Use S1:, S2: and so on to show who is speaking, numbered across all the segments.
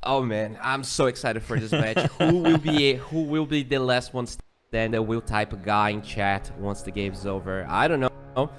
S1: Oh man, I'm so excited for this match. Who will be the last one standing? Will type a guy in chat once the game's over. I don't know,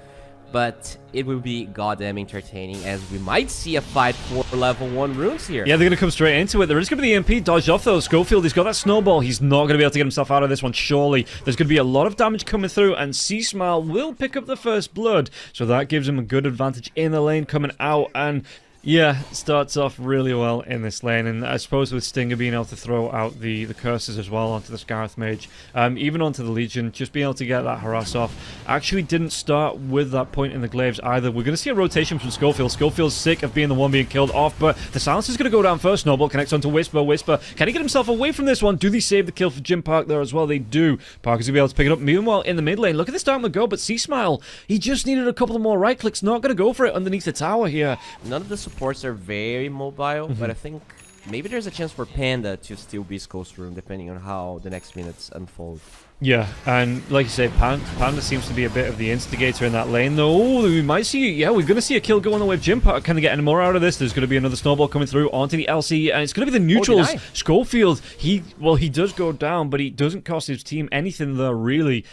S1: but it will be goddamn entertaining as we might see a fight for level 1 runes here.
S2: Yeah, they're going to come straight into it. There is going to be the EMP dodged off though. Scofield, he's got that snowball. He's not going to be able to get himself out of this one, surely. There's going to be a lot of damage coming through, and C.smile will pick up the first blood. So that gives him a good advantage in the lane coming out, and yeah, starts off really well in this lane, and I suppose with Stinger being able to throw out the curses as well onto the Scarith Mage, even onto the Legion, just being able to get that harass off. Actually didn't start with that point in the glaives either. We're going to see a rotation from Scofield. Scofield's sick of being the one being killed off, but the silence is going to go down first. Snowball connects onto Wisper. Wisper, can he get himself away from this one? Do they save the kill for Jim Park there as well? They do. Parker's going to be able to pick it up. Meanwhile, in the mid lane, look at this DarkMago, but C.smile, he just needed a couple of more right clicks. Not going to go for it underneath the tower here.
S1: None of the supports are very mobile, but I think maybe there's a chance for Panda to steal Beastcoast room depending on how the next minutes unfold.
S2: Yeah, and like you say, Panda seems to be a bit of the instigator in that lane, though. Oh, we might see, yeah, we're going to see a kill go on the way of Jim Park. Can they get any more out of this? There's going to be another snowball coming through onto the LC, and it's going to be the neutrals. Schofield, he does go down, but he doesn't cost his team anything there, really.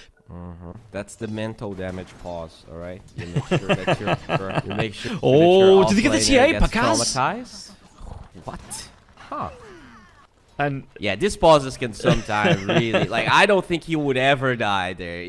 S1: That's the mental damage pause, alright? You make sure that you make sure.
S2: Oh, did he get the TA?
S1: Pakazs? What? Huh.
S2: And
S1: yeah, these pauses can sometimes really, like, I don't think he would ever die there.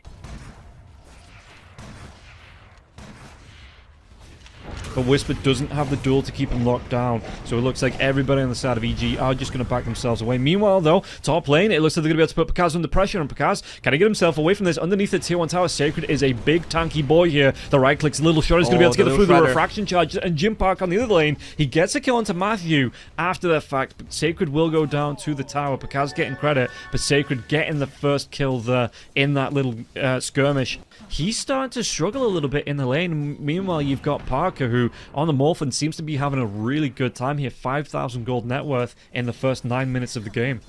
S2: But Wisper doesn't have the duel to keep him locked down, so it looks like everybody on the side of EG are just going to back themselves away. Meanwhile, though, top lane, it looks like they're going to be able to put Pakazs under pressure, and Pakazs, can he get himself away from this? Underneath the tier 1 tower, Sacred is a big tanky boy here. The right click's a little shot, he's going to be able to get through the refraction charge, and Jim Park on the other lane, he gets a kill onto Matthew after the fact, but Sacred will go down to the tower. Pakazs getting credit, but Sacred getting the first kill there in that little skirmish. He's starting to struggle a little bit in the lane. Meanwhile, you've got Parker, who on the Morphin seems to be having a really good time here. 5,000 gold net worth in the first 9 minutes of the game.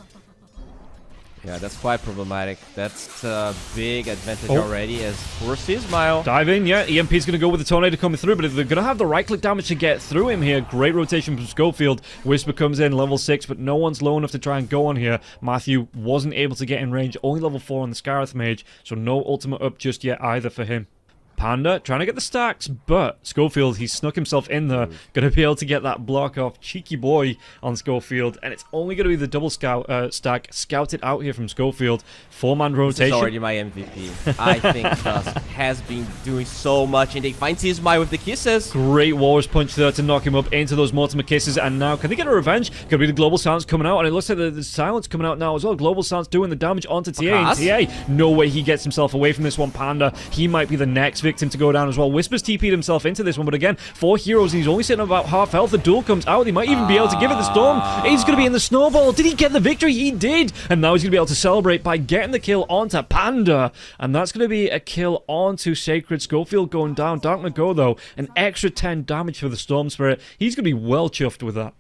S1: Yeah, that's quite problematic. That's a big advantage already as for C.smile.
S2: Dive in, yeah. EMP's going to go with the Tornado coming through, but they're going to have the right-click damage to get through him here. Great rotation from Scofield. Wisper comes in, level 6, but no one's low enough to try and go on here. Matthew wasn't able to get in range. Only level 4 on the Scarith Mage, so no ultimate up just yet either for him. Panda trying to get the stacks, but Scofield, he snuck himself in there. Going to be able to get that block off. Cheeky boy on Scofield, and it's only going to be the double stack scouted out here from Scofield. 4-man rotation.
S1: This is already my MVP. I think Dusk has been doing so much, and they find C.smile with the kisses.
S2: Great Walrus punch there to knock him up into those Mortimer kisses, and now can they get a revenge? Could be the Global Silence coming out, and it looks like the Silence coming out now as well. Global Silence doing the damage onto TA, and TA, no way he gets himself away from this one. Panda, he might be the next victim to go down as well. Wisper's TP'd himself into this one, but again, 4 heroes, and he's only sitting about half health. The duel comes out. He might even be able to give it the storm. He's going to be in the snowball. Did he get the victory? He did. And now he's going to be able to celebrate by getting the kill onto Panda. And that's going to be a kill onto Sacred. Scofield going down. DarkMago, though, an extra 10 damage for the Storm Spirit. He's going to be well chuffed with that.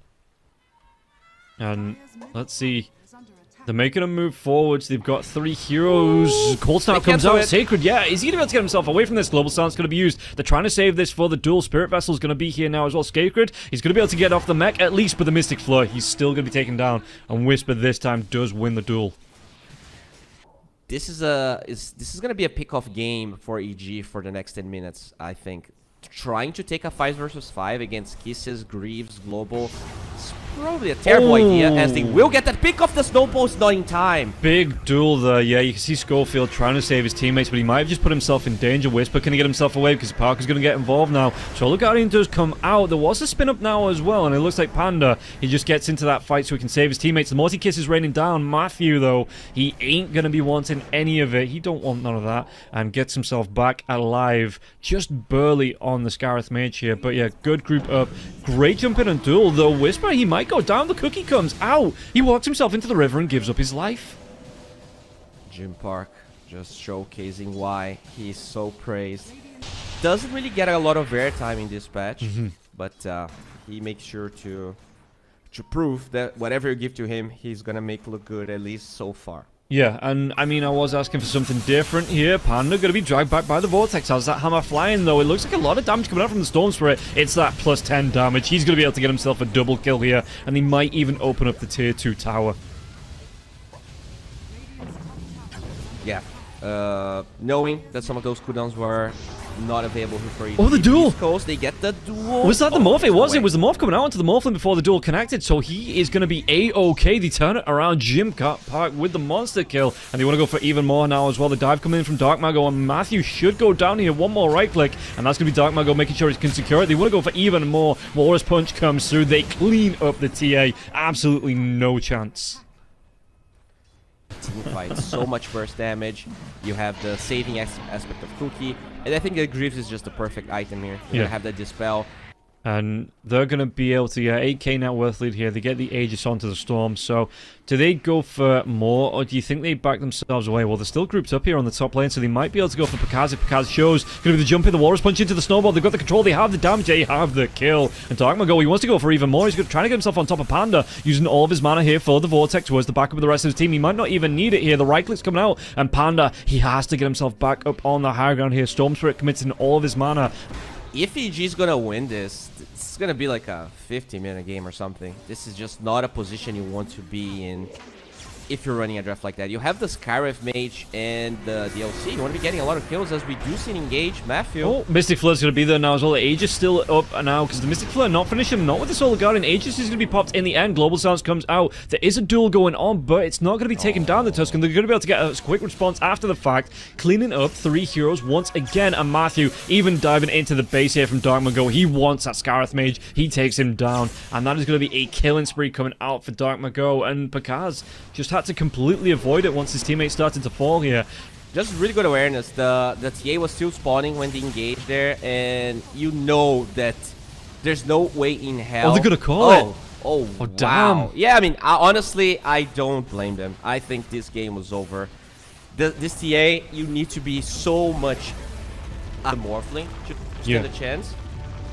S2: And let's see. They're making a move forwards. They've got 3 heroes. Cold Snap comes out. Sacred, yeah. Is he going to be able to get himself away from this? Global Silence going to be used. They're trying to save this for the duel. Spirit Vessel is going to be here now as well. Sacred, he's going to be able to get off the mech at least, but the Mystic Floor, he's still going to be taken down. And Wisper this time does win the duel.
S1: This is going to be a pick-off game for EG for the next 10 minutes, I think. Trying to take a 5 versus 5 against Kisses, Greaves, Global is probably a terrible idea, as they will get that pick off the snowballs not in time.
S2: Big duel there, yeah. You can see Scofield trying to save his teammates, but he might have just put himself in danger. Wisper can he get himself away because Parker's going to get involved now. So Guardian does come out. There was a spin up now as well, and it looks like Panda, he just gets into that fight so he can save his teammates. The multi-kiss is raining down. Matthew, though, he ain't going to be wanting any of it. He don't want none of that, and gets himself back alive. Just barely on the Scarith Mage here, but yeah, good group up. Great jump in and duel, though. Wisper, he might go down. The cookie comes out. He walks himself into the river and gives up his life.
S1: Jim Park just showcasing why he's so praised. Doesn't really get a lot of airtime in this patch, but he makes sure to prove that whatever you give to him, he's gonna make look good, at least so far.
S2: Yeah, and I mean, I was asking for something different here. Panda going to be dragged back by the Vortex. How's that hammer flying, though? It looks like a lot of damage coming out from the Storm Spirit. It's that plus 10 damage. He's going to be able to get himself a double kill here, and he might even open up the tier 2 tower.
S1: Yeah. Knowing that some of those cooldowns were not available for
S2: Oh, the duel!
S1: Beastcoast, they get the duel.
S2: Was that the morph? It was. It was the morph coming out into the morphling before the duel connected, so he is going to be A-OK. They turn it around. Jim Park with the monster kill, and they want to go for even more now as well. The dive coming in from DarkMago, and Matthew should go down here. One more right click, and that's going to be DarkMago making sure he can secure it. They want to go for even more. Walrus Punch comes through. They clean up the TA. Absolutely no chance.
S1: Team fight, so much burst damage. You have the saving aspect of Cookie, and I think the Greaves is just the perfect item here. You're gonna have the Dispel.
S2: And they're going to be able to get 8k net worth lead here. They get the Aegis onto the Storm. So, do they go for more, or do you think they back themselves away? Well, they're still grouped up here on the top lane, so they might be able to go for Pakazs if Pakazs shows. Going to be the jump in, the Walrus Punch into the Snowball. They've got the control, they have the damage, they have the kill. And DarkMago, he wants to go for even more. He's trying to get himself on top of Panda, using all of his mana here for the Vortex towards the backup of the rest of his team. He might not even need it here. The right click's coming out, and Panda, he has to get himself back up on the high ground here. Storm Spirit committing all of his mana.
S1: If EG's gonna win this, it's gonna be like a 50-minute game or something. This is just not a position you want to be in if you're running a draft like that. You have the Skyriff Mage and the DLC. You want to be getting a lot of kills, as we do see in Engage. Matthew.
S2: Oh, Mystic Flare's going to be there now as well. Aegis still up now, because the Mystic Flare not finishing, not with the Solar Guardian. Aegis is going to be popped in the end. Global Silence comes out. There is a duel going on, but it's not going to be taking down the Tuscan. They're going to be able to get a quick response after the fact, cleaning up 3 heroes once again. And Matthew even diving into the base here from DarkMago. He wants that Scarith Mage. He takes him down, and that is going to be a killing spree coming out for DarkMago. And Pakazs just had to completely avoid it once his teammates started to fall here.
S1: Just really good awareness. The TA was still spawning when they engaged there, and you know that there's no way in hell.
S2: Oh, they're gonna call it.
S1: Oh,
S2: wow. Damn.
S1: Yeah, I mean, honestly, I don't blame them. I think this game was over. This TA, you need to be so much morphling to stand a chance.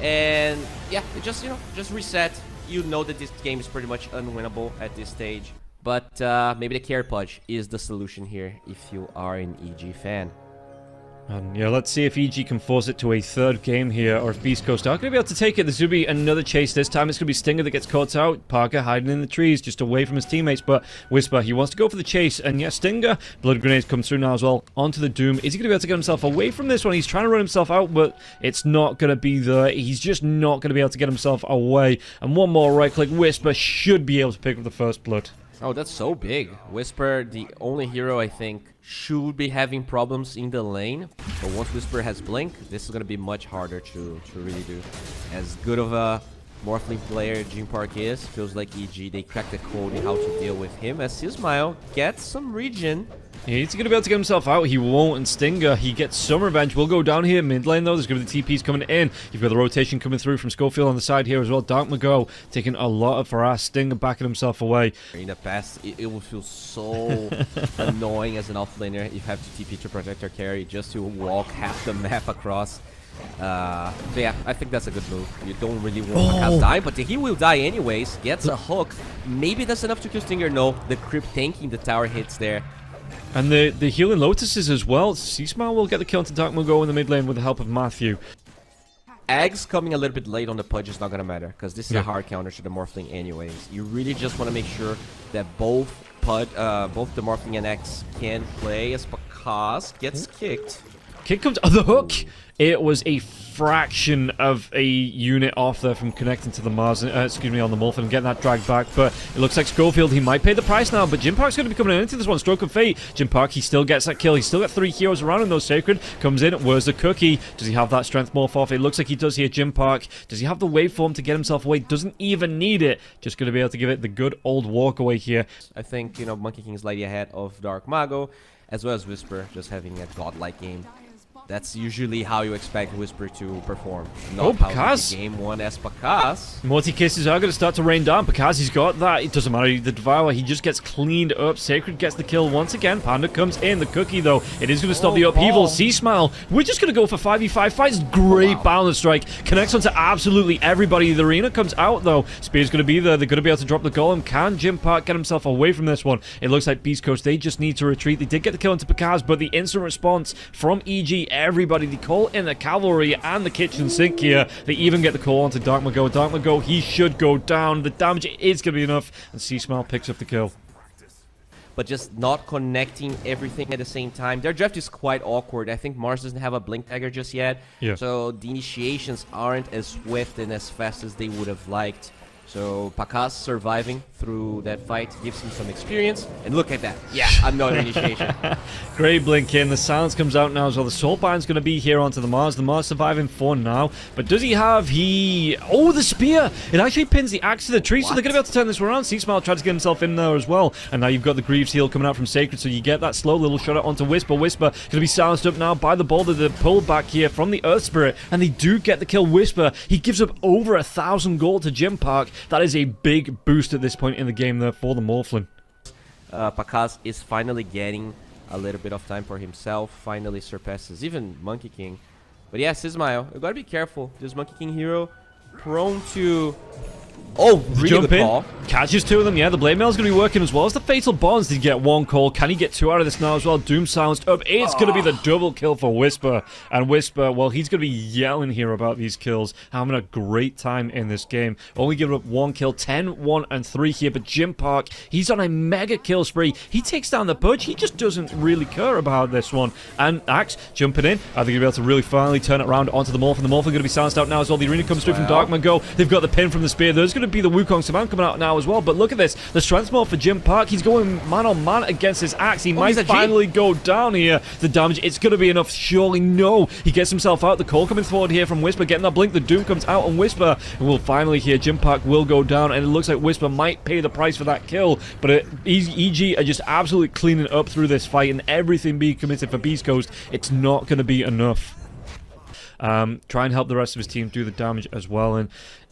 S1: And yeah, it just, just reset. You know that this game is pretty much unwinnable at this stage. But maybe the Carry Pudge is the solution here if you are an EG fan.
S2: And yeah, let's see if EG can force it to a third game here, or if Beastcoast are going to be able to take it. There's going to be another chase. This time it's going to be Stinger that gets caught out. Parker hiding in the trees, just away from his teammates. But Wisper, he wants to go for the chase. And yeah, Stinger, Blood Grenade comes through now as well, onto the Doom. Is he going to be able to get himself away from this one? He's trying to run himself out, but it's not going to be there. He's just not going to be able to get himself away. And one more right click. Wisper should be able to pick up the first blood.
S1: Oh, that's so big. Wisper, the only hero I think should be having problems in the lane. But once Wisper has Blink, this is going to be much harder to really do. As good of a Morphling player Jim Park is, feels like EG, they cracked the code in how to deal with him. As C.smile gets some regen.
S2: He's going to be able to get himself out. He won't, and Stinger, he gets some revenge. We'll go down here mid lane, though. There's going to be the TPs coming in. You've got the rotation coming through from Scofield on the side here as well. DarkMago taking a lot of harass. Stinger backing himself away.
S1: In the past, it will feel so annoying as an offlaner. You have to TP to protect your carry just to walk half the map across. So yeah, I think that's a good move. You don't really want Pakazs die, but he will die anyways. Gets a hook. Maybe that's enough to kill Stinger. No, the creep tanking the tower hits there.
S2: And the healing Lotuses as well. C.smile will get the kill into DarkMago in the mid lane with the help of Matthew.
S1: Eggs coming a little bit late on the Pudge is not going to matter, because this is a hard counter to the Morphling anyways. You really just want to make sure that both the Morphling and Eggs can play, as Pakazs gets kicked.
S2: Kick comes... Oh, the hook! It was a fraction of a unit off there from connecting to the Mars, excuse me, on the Morphin and getting that dragged back, but it looks like Scofield, he might pay the price now, but Jim Park's going to be coming into this one. Stroke of Fate. Jim Park, he still gets that kill. He's still got 3 heroes around him, though. Sacred comes in. Where's the cookie? Does he have that strength morph off? It looks like he does here. Jim Park, does he have the waveform to get himself away? Doesn't even need it. Just going to be able to give it the good old walk away here.
S1: I think, Monkey King is slightly ahead of DarkMago, as well as Wisper, just having a godlike game. That's usually how you expect Wisper to perform.
S2: Oh,
S1: Not how
S2: Pakazs.
S1: the game one as Pakazs.
S2: Multi-kisses are going to start to rain down. Pakazs, he's got that. It doesn't matter. The Devourer, he just gets cleaned up. Sacred gets the kill once again. Panda comes in. The cookie, though, it is going to stop the upheaval. C.smile, we're just going to go for 5v5 fights. Great balance strike. Connects onto absolutely everybody. The arena comes out, though. Spear's going to be there. They're going to be able to drop the golem. Can Jim Park get himself away from this one? It looks like Beastcoast, they just need to retreat. They did get the kill into Pakazs, but the instant response from EG, everybody, they call in the cavalry and the kitchen sink here. They even get the call onto DarkMago. DarkMago, he should go down. The damage is going to be enough, and C.smile picks up the kill.
S1: But just not connecting everything at the same time. Their draft is quite awkward. I think Mars doesn't have a blink tagger just yet.
S2: Yeah.
S1: So the initiations aren't as swift and as fast as they would have liked. So Pakazs surviving through that fight gives him some experience. And look at that. Yeah, another initiation.
S2: Great blink in. The silence comes out now as well. The Soulbine's going to be here onto the Mars. The Mars surviving for now. But does he have... Oh, the spear! It actually pins the axe to the tree, so they're going to be able to turn this one around. C.smile tried to get himself in there as well. And now you've got the Greaves heal coming out from Sacred, so you get that slow little shot out onto Wisper. Wisper going to be silenced up now by the boulder. The pull back here from the Earth Spirit. And they do get the kill. Wisper, he gives up over 1,000 gold to Jim Park. That is a big boost at this point in the game there for the Morphlin.
S1: Pakazs is finally getting a little bit of time for himself. Finally surpasses even Monkey King. But yeah, C.smile, you gotta be careful. This Monkey King hero prone to... Oh, really
S2: Jump
S1: good
S2: in,
S1: call.
S2: catches two of them. Yeah, the Blade Mail's going to be working as well as the Fatal Bonds. Did get one call. Can he get two out of this now as well? Doom silenced up. It's going to be the double kill for Wisper. And Wisper, well, he's going to be yelling here about these kills. Having a great time in this game. Only giving up one kill. 10, 1, and 3 here. But Jim Park, he's on a mega kill spree. He takes down the Pudge. He just doesn't really care about this one. And Axe jumping in. Are they going to be able to really finally turn it around onto the Morphin? The Morphin going to be silenced out now as well. The arena comes through from DarkMago. They've got the pin from the spear. There's going to be the Wukong Saman coming out now as well. But look at this. The strength morph for Jim Park. He's going man on man against this Axe. He might finally go down here. The damage, it's going to be enough. Surely no. He gets himself out. The call coming forward here from Wisper. Getting that blink. The Doom comes out on Wisper. And we'll finally hear Jim Park will go down. And it looks like Wisper might pay the price for that kill. But EG are just absolutely cleaning up through this fight. And everything being committed for Beastcoast, it's not going to be enough. Try and help the rest of his team do the damage as well. And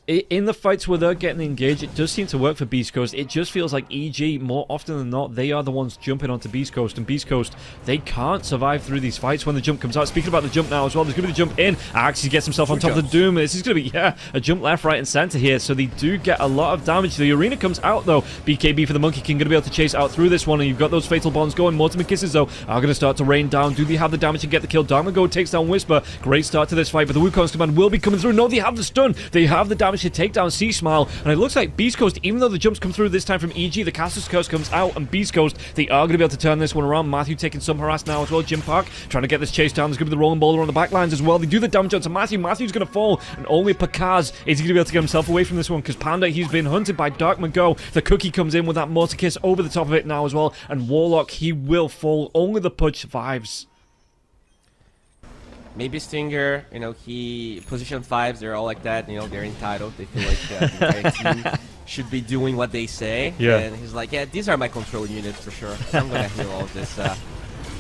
S2: in the fights where they're getting engaged, it does seem to work for Beastcoast. It just feels like EG, more often than not, they are the ones jumping onto Beastcoast. And Beastcoast, they can't survive through these fights when the jump comes out. Speaking about the jump now as well, there's going to be the jump in. Axe, he gets himself on top of the Doom. This is going to be, a jump left, right, and center here. So they do get a lot of damage. The arena comes out, though. BKB for the Monkey King going to be able to chase out through this one. And you've got those Fatal Bonds going. Ultimate Kisses, though, are going to start to rain down. Do they have the damage to get the kill? DarkMago takes down Wisper. Great start to this fight, but the Wukong's command will be coming through. No, they have the stun. They have the damage to take down C.smile. And it looks like Beastcoast, even though the jumps come through this time from EG, the Caster's Curse comes out, and Beastcoast, they are going to be able to turn this one around. Matthew taking some harass now as well. Jim Park trying to get this chase down. There's going to be the rolling boulder on the backlines as well. They do the damage onto Matthew. Matthew's going to fall, and only Pakazs is going to be able to get himself away from this one, because Panda, he's been hunted by DarkMago. The Cookie comes in with that Mortar Kiss over the top of it now as well, and Warlock, he will fall. Only the Pudge survives.
S1: Maybe Stinger, he position 5s, they're all like that, they're entitled. They feel like the entire team should be doing what they say.
S2: Yeah.
S1: And he's like, yeah, these are my control units for sure. So I'm gonna heal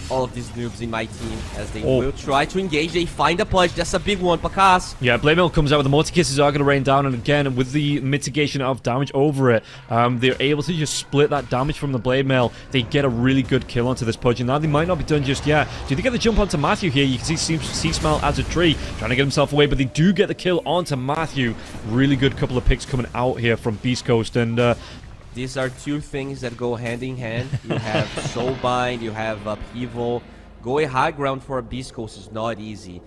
S1: all of these noobs in my team as they will try to engage. They find a Pudge. That's a big one. Pakazs.
S2: Yeah, Blade Mail comes out with the Mortar Kisses are going to rain down, and again, with the mitigation of damage over it, they're able to just split that damage from the Blade Mail. They get a really good kill onto this Pudge, and now they might not be done just yet. Do they get the jump onto Matthew here? You can see C.smile as a tree, trying to get himself away, but they do get the kill onto Matthew. Really good couple of picks coming out here from Beastcoast, and
S1: these are two things that go hand in hand. You have Soulbind, you have Upheaval. Going high ground for a Beastcoast is not easy.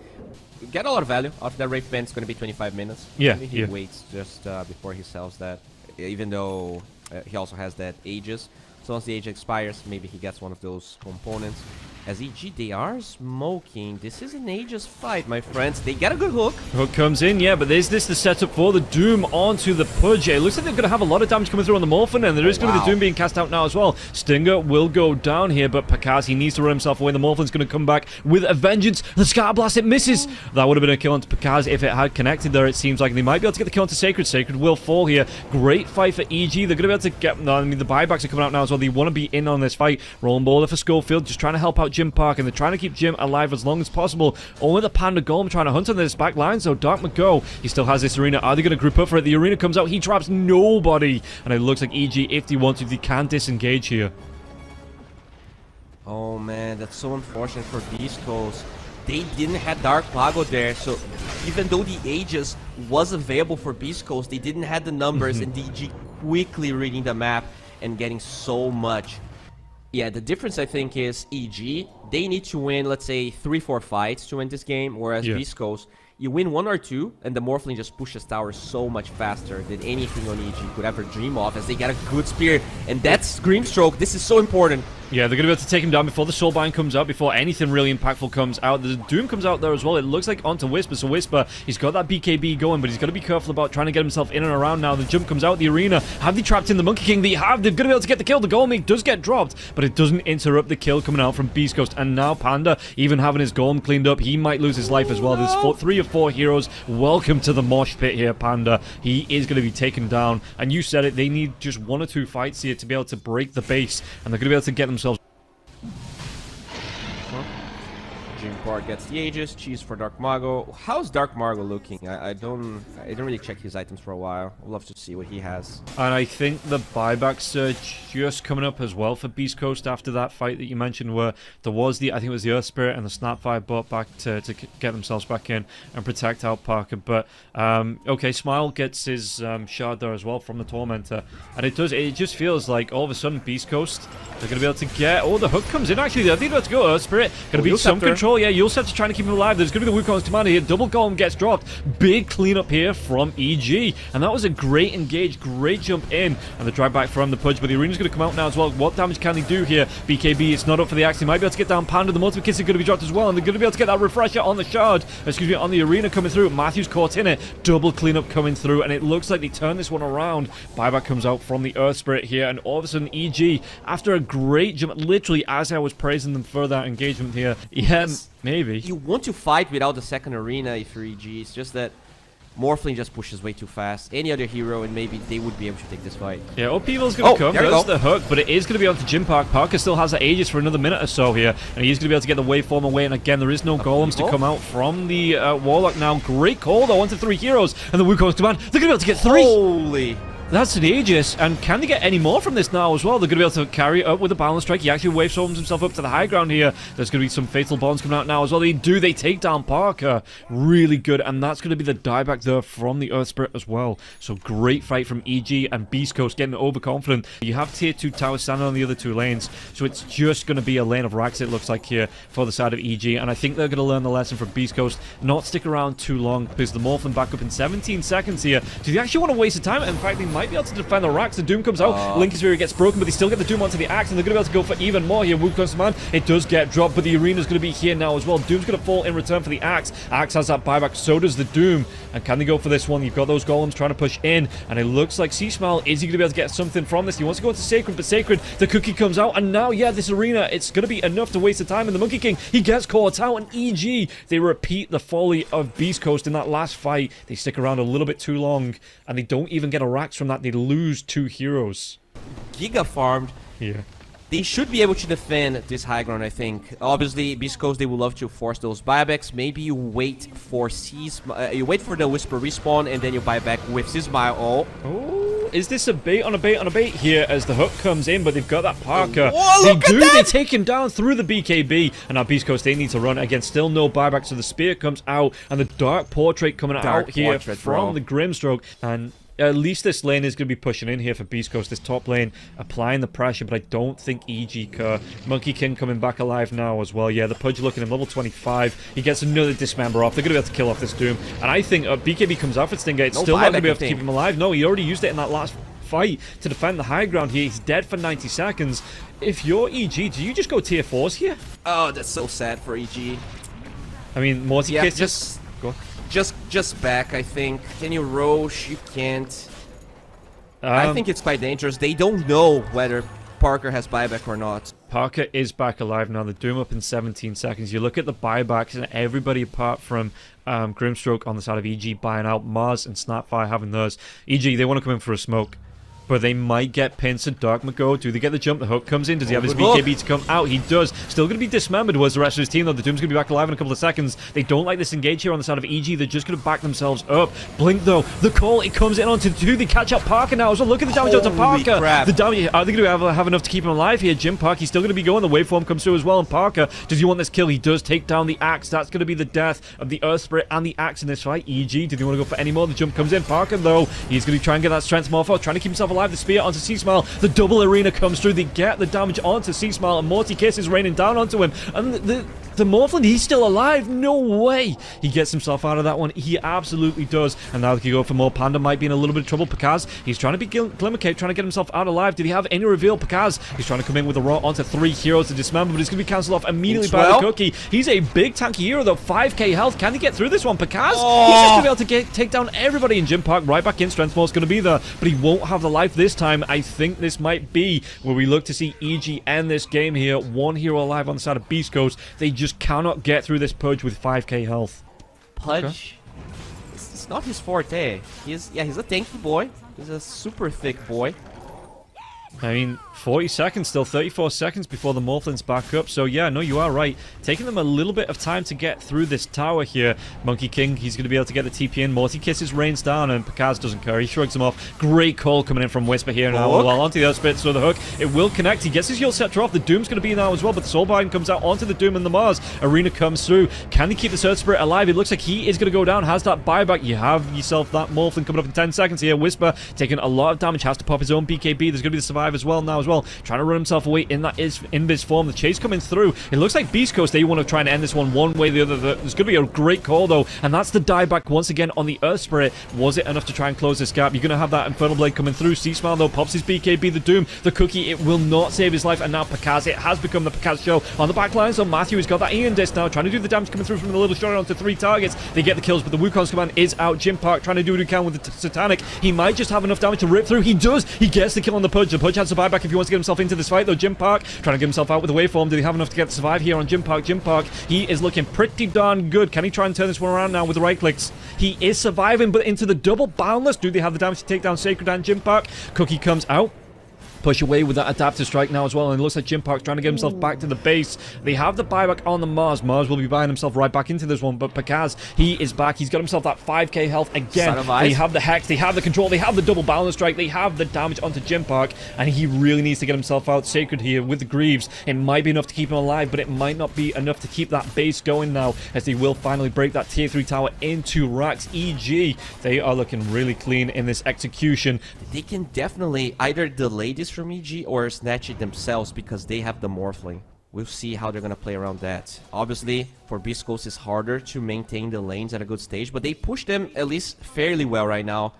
S1: You get a lot of value out of that Wraith Band. It's going to be 25 minutes.
S2: Yeah,
S1: Maybe he waits just before he sells that, even though he also has that Aegis. So once the Aegis expires, maybe he gets one of those components. As EG, they are smoking. This is an Aegis fight, my friends. They get a good hook.
S2: Hook comes in, yeah, but is this the setup for the Doom onto the Pudge? It looks like they're going to have a lot of damage coming through on the Morphin, and there is going to be the Doom being cast out now as well. Stinger will go down here, but Pakazs, he needs to run himself away. The Morphin's going to come back with a vengeance. The Scar Blast, it misses. That would have been a kill onto Pakazs if it had connected there, it seems like. They might be able to get the kill onto Sacred. Sacred will fall here. Great fight for EG. They're going to be able to get... No, I mean, the buybacks are coming out now as well. They want to be in on this fight. Rolling Boulder for Scofield, just trying to help out Jim Park, and they're trying to keep Jim alive as long as possible. Only the Panda Golem trying to hunt on this back line, so DarkMago, he still has this arena. Are they going to group up for it? The arena comes out, he traps nobody, and it looks like EG, if they want to, they can disengage here.
S1: Oh man, that's so unfortunate for Beastcoast. They didn't have DarkMago there, so even though the Aegis was available for Beastcoast, they didn't have the numbers, and DG quickly reading the map and getting so much. Yeah, the difference I think is EG, they need to win, let's say, 3-4 fights to win this game, whereas Beastcoast, you win 1 or 2, and the Morphling just pushes tower so much faster than anything on EG could ever dream of, as they get a good spear, and that's Grimstroke. This is so important.
S2: Yeah, they're going to be able to take him down before the Soulbind comes out, before anything really impactful comes out. The Doom comes out there as well. It looks like onto Wisper. So Wisper, he's got that BKB going, but he's got to be careful about trying to get himself in and around now. The jump comes out the arena. Have they trapped in the Monkey King? They have. They're going to be able to get the kill. The Golem does get dropped, but it doesn't interrupt the kill coming out from Beastcoast. And now Panda, even having his Golem cleaned up, he might lose his life as well. There's 3 or 4 heroes. Welcome to the mosh pit here, Panda. He is going to be taken down. And you said it, they need just 1 or 2 fights here to be able to break the base. And they're going to be able to get themselves...
S1: Jim Park gets the Aegis, cheese for DarkMago. How's DarkMago looking? I didn't really check his items for a while. I'd love to see what he has.
S2: And I think the buyback surge just coming up as well for Beastcoast after that fight that you mentioned, where there was I think it was the Earth Spirit and the Snapfire bought back to get themselves back in and protect out Parker. But okay, Smile gets his shard there as well from the Tormentor, and it just feels like all of a sudden Beastcoast, they're going to be able to get... Oh, the hook comes in actually. I think they're about to go Earth Spirit. Going to be some control. Yeah, Yulceptor trying to keep him alive. There's going to be the Wukong's commander here. Double Golem gets dropped. Big cleanup here from EG. And that was a great engage, great jump in. And the drive back from the Pudge, but the arena's going to come out now as well. What damage can they do here? BKB, it's not up for the axe. They might be able to get down Panda. The multiple kids are going to be dropped as well. And they're going to be able to get that refresher on the shard. Excuse me, on the arena coming through. Matthew's caught in it. Double cleanup coming through. And it looks like they turn this one around. Buyback comes out from the Earth Spirit here. And all of a sudden, EG, after a great jump, literally as I was praising them for that engagement here. Yeah, maybe.
S1: You want to fight without the second arena if you're EG. It's just that Morphling just pushes way too fast. Any other hero, and maybe they would be able to take this fight.
S2: Yeah, Upheaval's going to come. There's the hook, but it is going to be on to Jim Park. Parker still has that Aegis for another minute or so here, and he's going to be able to get the waveform away. And again, there is no golems to come out from the Warlock now. Great call, though, onto 3 heroes. And the Wukong's command, they're going to be able to get 3.
S1: Holy...
S2: That's an Aegis, and can they get any more from this now as well? They're going to be able to carry it up with a balance strike. He actually waveforms himself up to the high ground here. There's going to be some fatal bonds coming out now as well. They take down Parker. Really good, and that's going to be the dieback there from the Earth Spirit as well. So great fight from EG and Beastcoast getting overconfident. You have tier 2 towers standing on the other 2 lanes, so it's just going to be a lane of racks, it looks like here, for the side of EG, and I think they're going to learn the lesson from Beastcoast, not stick around too long, because the Morphin back up in 17 seconds here. Do they actually want to waste the time? In fact, they might be able to defend the racks. The Doom comes out. Lincoln Sphere gets broken, but they still get the Doom onto the axe, and they're going to be able to go for even more here. Wukong's command, it does get dropped, but the arena's going to be here now as well. Doom's going to fall in return for the axe. Axe has that buyback, so does the Doom. And can they go for this one? You've got those golems trying to push in, and it looks like C.smile, is he going to be able to get something from this? He wants to go into Sacred, but Sacred, the cookie comes out, and now, yeah, this arena, it's going to be enough to waste the time, and the Monkey King, he gets caught out, and EG, they repeat the folly of Beastcoast in that last fight. They stick around a little bit too long, and they don't even get a racks from that. They lose 2 heroes.
S1: Giga farmed.
S2: Yeah.
S1: They should be able to defend this high ground, I think. Obviously, Beastcoast, they would love to force those buybacks. Maybe you wait for you wait for the Wisper respawn, and then you buy back with C.smile.
S2: Oh, is this a bait on a bait on a bait here as the hook comes in, but they've got that Parker.
S1: Whoa,
S2: They take him down through the BKB, and now Beastcoast, they need to run. Again, still no buyback, so the spear comes out, and the Dark Portrait coming out here from the Grimstroke, and... at least this lane is going to be pushing in here for Beastcoast, this top lane, applying the pressure, but I don't think EG Kerr. Monkey King coming back alive now as well. Yeah, the Pudge looking at level 25. He gets another Dismember off. They're going to be able to kill off this Doom. And I think BKB comes out for Stinger. It's still not going to be able to keep him alive. No, he already used it in that last fight to defend the high ground here. He's dead for 90 seconds. If you're EG, do you just go tier 4s here?
S1: Oh, that's so sad for EG.
S2: I mean, Morty
S1: yeah,
S2: just... Go on.
S1: Just back, I think. Can you Roche? You can't. I think it's quite dangerous. They don't know whether Parker has buyback or not.
S2: Parker is back alive now. The Doom up in 17 seconds. You look at the buybacks, and everybody apart from Grimstroke on the side of EG buying out. Mars and Snapfire having theirs. EG, they want to come in for a smoke. but they might get pinned to DarkMago. Do they get the jump? The hook comes in. Does he have his
S1: Hook.
S2: BKB to come out? He does. Still going to be dismembered was the rest of his team, though. The Doom's going to be back alive in a couple of seconds. They don't like this engage here on the side of EG. They're just going to back themselves up. Blink, though. The call, it comes in onto the 2. They catch up Parker now as well. Look at the damage onto Parker.
S1: Crap.
S2: The damage, are they going to have enough to keep him alive here? Jim Park, he's still going to be going. The waveform comes through as well. And Parker, does he want this kill? He does take down the axe. That's going to be the death of the Earth Spirit and the axe in this fight. EG, do they want to go for any more? The jump comes in. Parker, though, he's going to try and get that strength morpho, trying to keep himself alive. The spear onto C.smile. The double arena comes through. They get the damage onto C.smile, and Morty Kiss is raining down onto him. And the Morphling, he's still alive. No way. He gets himself out of that one. He absolutely does. And now they can go for more. Panda might be in a little bit of trouble. Pakazs, he's trying to be Glimmercape, trying to get himself out alive. Did he have any reveal? Pakazs, he's trying to come in with a raw onto 3 heroes to dismember, but it's going to be cancelled off immediately by the Cookie. He's a big tanky hero, though. 5k health. Can he get through this one? Pakazs, he's just going to be able to take down everybody in Gym Park. Right back in. Strength Morph's going to be there, but he won't have the life this time. I think this might be where we look to see EG end this game here. 1 hero alive on the side of Beastcoast. They just cannot get through this Pudge with 5k health.
S1: Pudge,
S2: Okay.
S1: it's not his forte. He's a tanky boy. He's a super thick boy.
S2: I mean, 40 seconds still, 34 seconds before the Morphling's back up. So yeah, no, you are right. Taking them a little bit of time to get through this tower here. Monkey King, he's going to be able to get the TP in. Morty Kisses rains down, and Pakazs doesn't care. He shrugs him off. Great call coming in from Wisper here now. Well, onto the other spit, so the hook, it will connect. He gets his Yield Scepter off. The Doom's going to be now as well, but the Soulbind comes out onto the Doom and the Mars. Arena comes through. Can he keep the Earth Spirit alive? It looks like he is going to go down. Has that buyback. You have yourself that Morphling coming up in 10 seconds here. Wisper taking a lot of damage. Has to pop his own BKB. There's going to be the survive as well now as well. Trying to run himself away in that invis form. The chase coming through. It looks like Beast Coast, they want to try and end this one way or the other. There's going to be a great call, though, and that's the dieback once again on the Earth Spirit. Was it enough to try and close this gap? You're going to have that Infernal Blade coming through. C.smile, though, pops his BKB. The Doom, the Cookie, it will not save his life. And now Pakazs, it has become the Pakazs show on the back line. So Matthew has got that Ian disc now, trying to do the damage coming through from the little shot onto 3 targets. They get the kills, but the Wukong's command is out. Jim Park trying to do what he can with the Satanic. He might just have enough damage to rip through. He does. He gets the kill on the Pudge. The Pudge has to buy back if he wants to get himself into this fight, though. Jim Park trying to get himself out with the waveform. Did he have enough to get to survive here on Jim Park? Jim Park, he is looking pretty darn good. Can he try and turn this one around now with the right clicks? He is surviving, but into the double boundless. Do they have the damage to take down Sacred and Jim Park? Cookie comes out. Push away with that adaptive strike now as well, and it looks like Jim Park's trying to get himself back to the base. They have the buyback on the Mars. Mars will be buying himself right back into this one, but Pakazs, he is back. He's got himself that 5k health again. They have the Hex, they have the control, they have the double balance strike, they have the damage onto Jim Park, and he really needs to get himself out. Sacred here with the Greaves. It might be enough to keep him alive, but it might not be enough to keep that base going now, as they will finally break that tier 3 tower into racks. EG, they are looking really clean in this execution.
S1: They can definitely either delay this from EG or snatch it themselves because they have the Morphling. We'll see how they're going to play around that. Obviously, for Beast Coast, it's harder to maintain the lanes at a good stage, but they push them at least fairly well right now.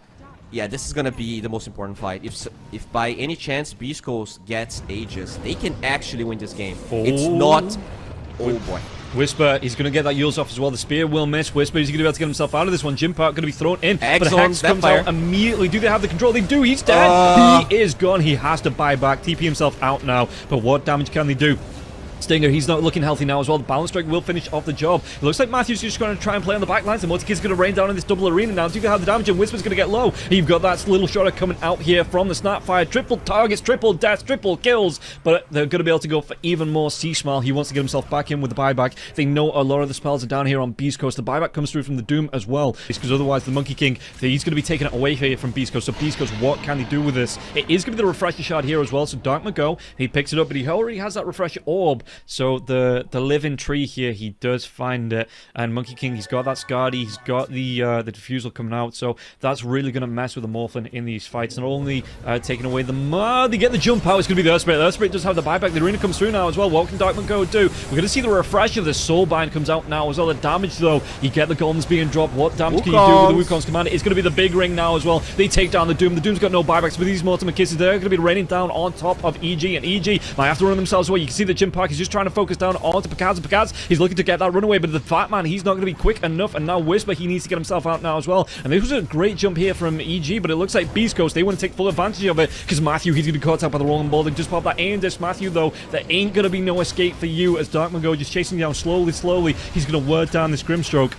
S1: Yeah, this is going to be the most important fight. If by any chance Beast Coast gets Aegis, they can actually win this game. It's not... Oh boy.
S2: Wisper, he's going to get that Yules off as well. The spear will miss. Wisper, he's going to be able to get himself out of this one. Jim Park going to be thrown in. But the Hex comes out immediately. Do they have the control? They do. He's dead. He is gone. He has to buy back. TP himself out now. But what damage can they do? Stinger, he's not looking healthy now as well. The balance strike will finish off the job. It looks like Matthew's just going to try and play on the back lines. And Multikid's going to rain down in this double arena now. Do you have the damage? And Wisper's going to get low. You've got that little shotter coming out here from the Snapfire. Triple targets, triple deaths, triple kills. But they're going to be able to go for even more. C.smile, he wants to get himself back in with the buyback. They know a lot of the spells are down here on Beast Coast. The buyback comes through from the Doom as well. Because otherwise the Monkey King, he's going to be taking it away here from Beast Coast. So Beast Coast, what can they do with this? It is going to be the Refresher Shard here as well. So DarkMago, he picks it up, but he already has that Refresher Orb. So the living tree here, he does find it, and Monkey King, he's got that Scardy, he's got the diffusal coming out, so that's really going to mess with the Morphlin in these fights. Not only taking away the they get the jump out. It's going to be the Earth Spirit. The Earth Spirit does have the buyback. The arena comes through now as well. What can DarkMago do? We're going to see the refresh of the Soulbind comes out now as well. The damage, though, you get the Golems being dropped. What damage can you do with the Wukong's command? It's going to be the big ring now as well. They take down the Doom. The Doom's got no buybacks, but these Mortimer Kisses, they're going to be raining down on top of EG, and EG might have to run themselves away. You can see that Jim Park is just trying to focus down onto Pakazs. Pakazs, he's looking to get that runaway, but the Fat Man, he's not going to be quick enough, and now Wisper, he needs to get himself out now as well. And this was a great jump here from EG, but it looks like Beast Coast, they want to take full advantage of it, because Matthew, he's going to be caught up by the rolling ball. They just pop that aim disc. Matthew, though, there ain't going to be no escape for you, as DarkMago just chasing down slowly. He's going to word down this Grimstroke.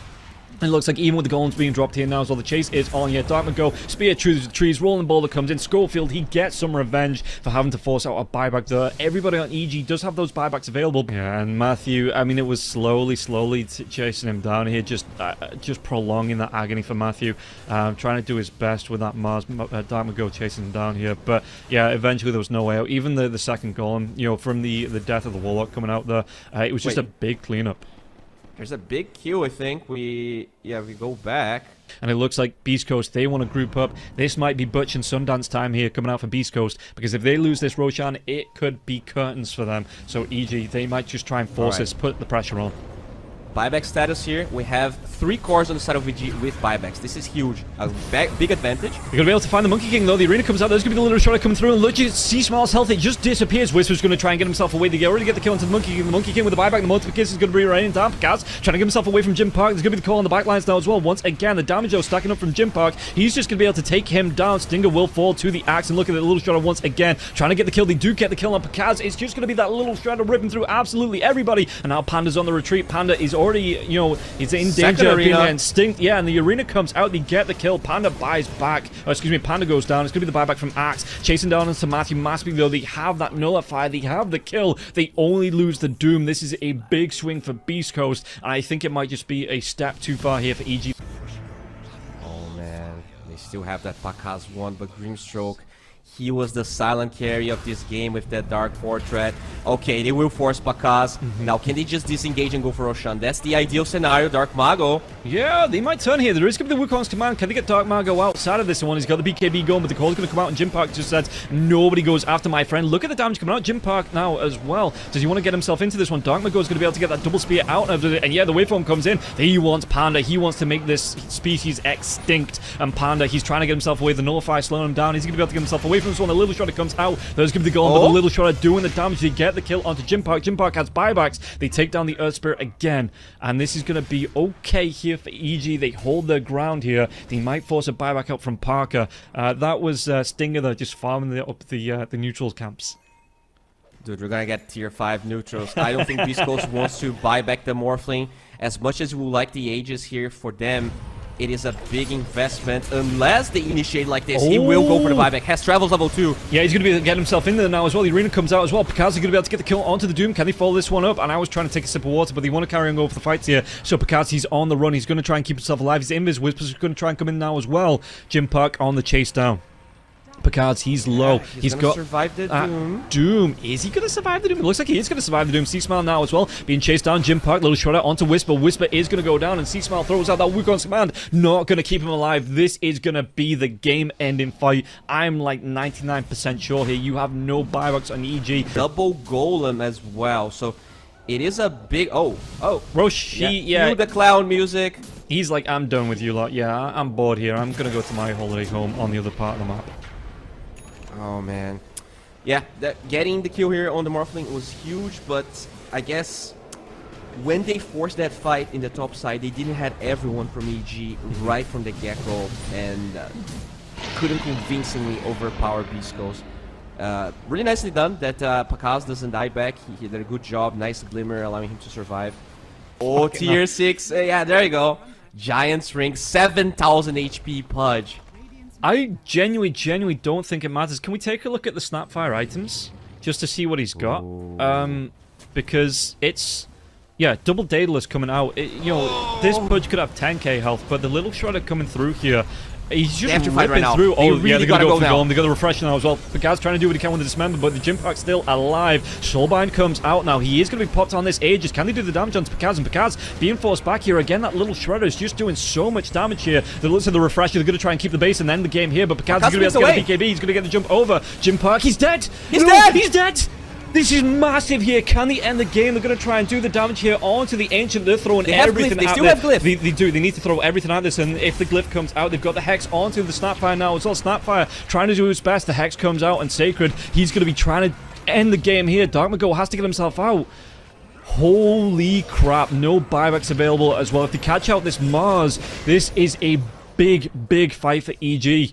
S2: It looks like even with the golems being dropped here now as well, the chase is on here. DarkMago, spear through the trees, rolling boulder comes in. Scofield, he gets some revenge for having to force out a buyback there. Everybody on EG does have those buybacks available. Yeah, and Matthew, I mean, it was slowly chasing him down here, just prolonging that agony for Matthew. Trying to do his best with that Mars. DarkMago chasing him down here. But yeah, eventually there was no way out. Even the second golem, you know, from the death of the Warlock coming out there, it was just a big cleanup.
S1: There's a big queue, I think. We go back.
S2: And it looks like Beastcoast, they want to group up. This might be Butch and Sundance time here coming out for Beastcoast, because if they lose this Roshan, it could be curtains for them. So EG, they might just try and force this, put the pressure on.
S1: Buyback status here. We have 3 cores on the side of VG with buybacks. This is huge. A big advantage.
S2: You're going to be able to find the Monkey King, though. The arena comes out. There's going to be the little shot coming through. And look at C.smile's health. It just disappears. Wisper's going to try and get himself away. They already get the kill onto the Monkey King. The Monkey King with the buyback. The multiplication is going to be raining down. Pakazs trying to get himself away from Jim Park. There's going to be the call on the backlines now as well. Once again, the damage, though, stacking up from Jim Park. He's just going to be able to take him down. Stinger will fall to the axe. And look at the little shot once again. Trying to get the kill. They do get the kill on Pakazs. It's just going to be that little shredder ripping through absolutely everybody. And now Panda's on the retreat. Panda is already, you know, he's in danger of being extinct. Yeah, and the arena comes out. They get the kill. Panda buys back. Oh, excuse me, Panda goes down. It's going to be the buyback from Axe. Chasing down into Matthew. Massively, though, they have that nullify. They have the kill. They only lose the Doom. This is a big swing for Beastcoast. And I think it might just be a step too far here for EG.
S1: Oh, man. They still have that Pakazs one, but Grimstroke, he was the silent carry of this game with that Dark Portrait. Okay, they will force Pakazs. Now, can they just disengage and go for Roshan? That's the ideal scenario. DarkMago.
S2: Yeah, they might turn here. There is going to be the Wukong's command. Can they get DarkMago outside of this one? He's got the BKB going, but the call's going to come out, and Jim Park just says, nobody goes after my friend. Look at the damage coming out. Jim Park now as well. Does he want to get himself into this one? DarkMago is going to be able to get that double spear out of it. And yeah, the waveform comes in. He wants Panda. He wants to make this species extinct. And Panda, he's trying to get himself away. The nullify slowing him down. He's going to be able to get himself away from this one. A little shot comes out. There's going to be the goal, but the little shot doing the damage. They get the kill onto Jim Park. Jim Park has buybacks. They take down the Earth Spirit again, and this is going to be okay here for EG. They hold their ground here. They might force a buyback out from Parker. That was Stinger there, just farming up the neutrals camps.
S1: Dude, we're gonna get tier 5 neutrals. I don't think Beastcoast wants to buy back the Morphling. As much as we would like the Aegis here for them, it is a big investment. Unless they initiate like this, he will go for the buyback. Has travels level 2.
S2: Yeah, he's going to be getting himself in there now as well. The arena comes out as well. Pakazs is going to be able to get the kill onto the Doom. Can they follow this one up? And I was trying to take a sip of water, but they want to carry on going for the fights here. So Pakazs, he's on the run. He's going to try and keep himself alive. His invis. Wisper's going to try and come in now as well. Jim Park on the chase down. Pakazs, he's low. He's got
S1: survive the Doom.
S2: Doom. Is he going to survive the Doom? It looks like he is going to survive the Doom. C.smile now as well. Being chased down. Jim Park, little shot out onto Wisper. Wisper is going to go down, and C.smile throws out that Wukong's command. Not going to keep him alive. This is going to be the game-ending fight. I'm like 99% sure here. You have no buybacks on EG.
S1: Double golem as well. So it is a big... Oh.
S2: Roshi,
S1: Cue the clown music.
S2: He's like, I'm done with you lot. Yeah, I'm bored here. I'm going to go to my holiday home on the other part of the map.
S1: Oh, man. Yeah, getting the kill here on the Morphling was huge, but I guess when they forced that fight in the top side, they didn't have everyone from EG right from the get-go, and couldn't convincingly overpower Beastcoast. Really nicely done that Pakazs doesn't die back. He did a good job. Nice glimmer, allowing him to survive. Oh, tier 6. Yeah, there you go. Giant's Ring, 7,000 HP Pudge.
S2: I genuinely don't think it matters. Can we take a look at the Snapfire items? Just to see what he's got? Because it's... Yeah, double Daedalus coming out. You know, this Pudge could have 10k health, but the little Shredder coming through here... He's just ripping through. Oh, yeah, they're going to go for the golem. They're going to refresh now as well. Pakazs trying to do what he can with the dismember, but the Jim Park's still alive. Soulbind comes out now. He is going to be popped on this Aegis. Can they do the damage onto Pakazs? And Pakazs being forced back here. Again, that little Shredder is just doing so much damage here. The looks of the refresher. They're going to try and keep the base and end the game here, but Pakazs is going to be able to get a BKB. He's going to get the jump over. Jim Park, he's dead!
S1: He's dead!
S2: He's dead! This is massive here. Can they end the game? They're going to try and do the damage here onto the Ancient. They're throwing everything
S1: They
S2: out
S1: still
S2: there.
S1: have Glyph.
S2: They do. They need to throw everything at this, and if the Glyph comes out, they've got the Hex onto the Snapfire now as well. Snapfire trying to do his best. The Hex comes out, and Sacred, he's going to be trying to end the game here. DarkMago has to get himself out. Holy crap. No buybacks available as well. If they catch out this Mars, this is a big fight for EG.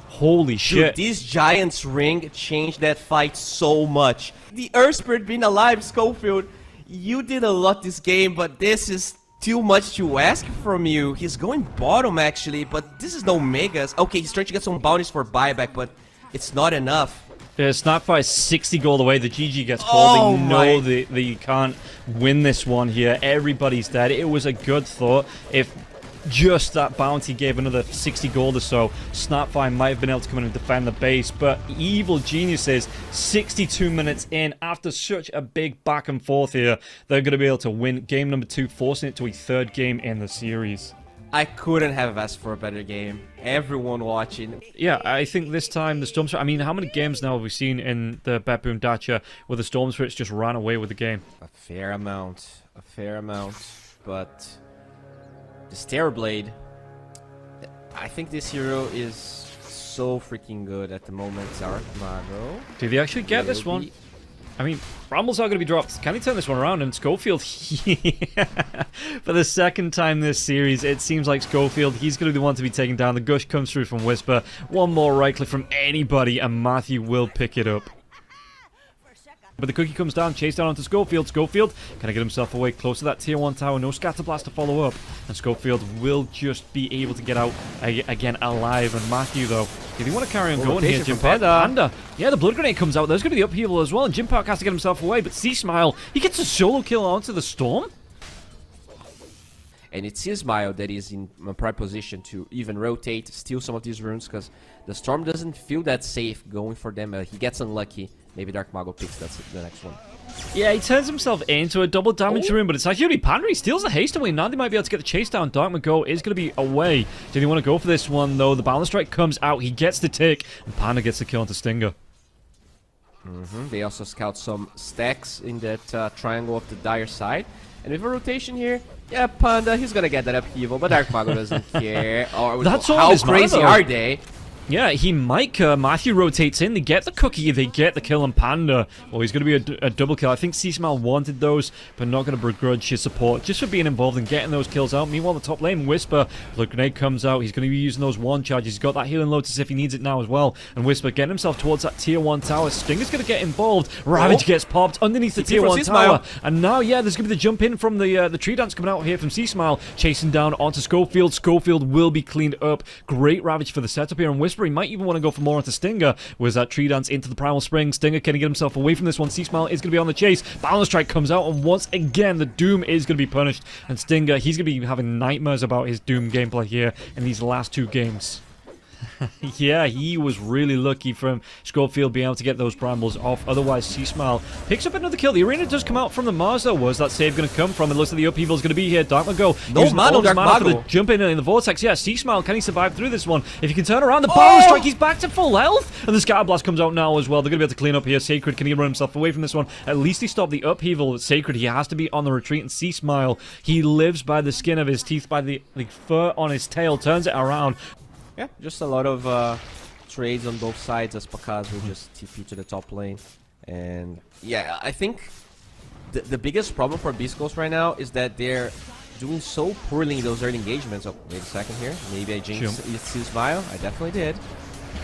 S2: Holy shit.
S1: Dude, this Giant's Ring changed that fight so much. The Earth Spirit being alive, Scofield, you did a lot this game, but this is too much to ask from you. He's going bottom actually, but this is no megas. Okay, he's trying to get some bounties for buyback, but it's not enough.
S2: Yeah, Snapfire 60 gold away. The GG gets called. They know that you can't win this one here. Everybody's dead. It was a good thought. If just that bounty gave another 60 gold or so, Snapfire might have been able to come in and defend the base. But Evil Geniuses, 62 minutes in, after such a big back and forth here, they're going to be able to win game number 2, forcing it to a 3rd game in the series.
S1: I couldn't have asked for a better game. Everyone watching.
S2: Yeah, I think this time the Storm Spirit... I mean, how many games now have we seen in the BTBOOM DACHA where the Storm Spirits just ran away with the game?
S1: A fair amount. A fair amount. But the Stairblade, I think this hero is so freaking good at the moment. DarkMago.
S2: Did they actually get this one? I mean, Brambles are going to be dropped. Can he turn this one around? And Scofield, yeah. For the 2nd time this series, it seems like Scofield, he's going to be the one to be taken down. The gush comes through from Wisper. One more right click from anybody, and Matthew will pick it up. But the cookie comes down, chased down onto Scofield. Scofield, can I get himself away close to that tier 1 tower? No Scatter Blast to follow up. And Scofield will just be able to get out again alive. And Matthew, though, did he want to carry on going here? Jim Panda. Yeah, the Blood Grenade comes out. There's going to be the upheaval as well. And Jim Park has to get himself away. But C.smile, he gets a solo kill onto the Storm.
S1: And it's C.smile that is in a prime position to even rotate, steal some of these runes, because the Storm doesn't feel that safe going for them. He gets unlucky. Maybe DarkMago picks the next one.
S2: Yeah, he turns himself into a double damage rune, but it's actually Panda. He steals the haste away. Now they might be able to get the chase down. DarkMago is going to be away. Did he want to go for this one, though? The Balance Strike comes out. He gets the tick, and Panda gets the kill onto Stinger.
S1: They also scout some stacks in that triangle of the dire side. And with a rotation here, yeah, Panda, he's going to get that upheaval, but DarkMago doesn't care. Or
S2: That's all
S1: how
S2: his
S1: crazy
S2: mana,
S1: are they?
S2: Yeah, he might. Matthew rotates in. They get the cookie. They get the kill on Panda. Well, he's going to be a double kill. I think C.smile wanted those, but not going to begrudge his support just for being involved in getting those kills out. Meanwhile, the top lane, Wisper, the grenade comes out. He's going to be using those 1 charges. He's got that healing lotus if he needs it now as well. And Wisper getting himself towards that tier 1 tower. Stinger's going to get involved. Ravage gets popped underneath the tier 1 tower. And now, yeah, there's going to be the jump in from the tree dance coming out here from C.smile, chasing down onto Scofield. Scofield will be cleaned up. Great Ravage for the setup here. And Wisper, he might even want to go for more onto Stinger. Was that tree dance into the Primal Spring? Stinger, can he get himself away from this one? C.smile is going to be on the chase. Balance Strike comes out, and once again, the Doom is going to be punished. And Stinger, he's going to be having nightmares about his Doom gameplay here in these last 2 games. Yeah, he was really lucky from Scofield being able to get those brambles off. Otherwise, C.smile picks up another kill. The arena does come out from the Mars, though. Where's that save going to come from? It looks like the upheaval is going to be here. DarkMago.
S1: No mana, DarkMago.
S2: For the jump in the vortex. Yeah, C.smile, can he survive through this one? If he can turn around, the Balance Strike, he's back to full health. And the Scatter Blast comes out now as well. They're going to be able to clean up here. Sacred, can he run himself away from this one? At least he stopped the upheaval. Sacred, he has to be on the retreat. And C.smile, he lives by the skin of his teeth, by the fur on his tail. Turns it around.
S1: Yeah, just a lot of trades on both sides as Pakazs will just TP to the top lane. And yeah, I think the biggest problem for Beastcoast right now is that they're doing so poorly in those early engagements. Oh, wait a second here. Maybe I jinxed C.smile. I definitely did.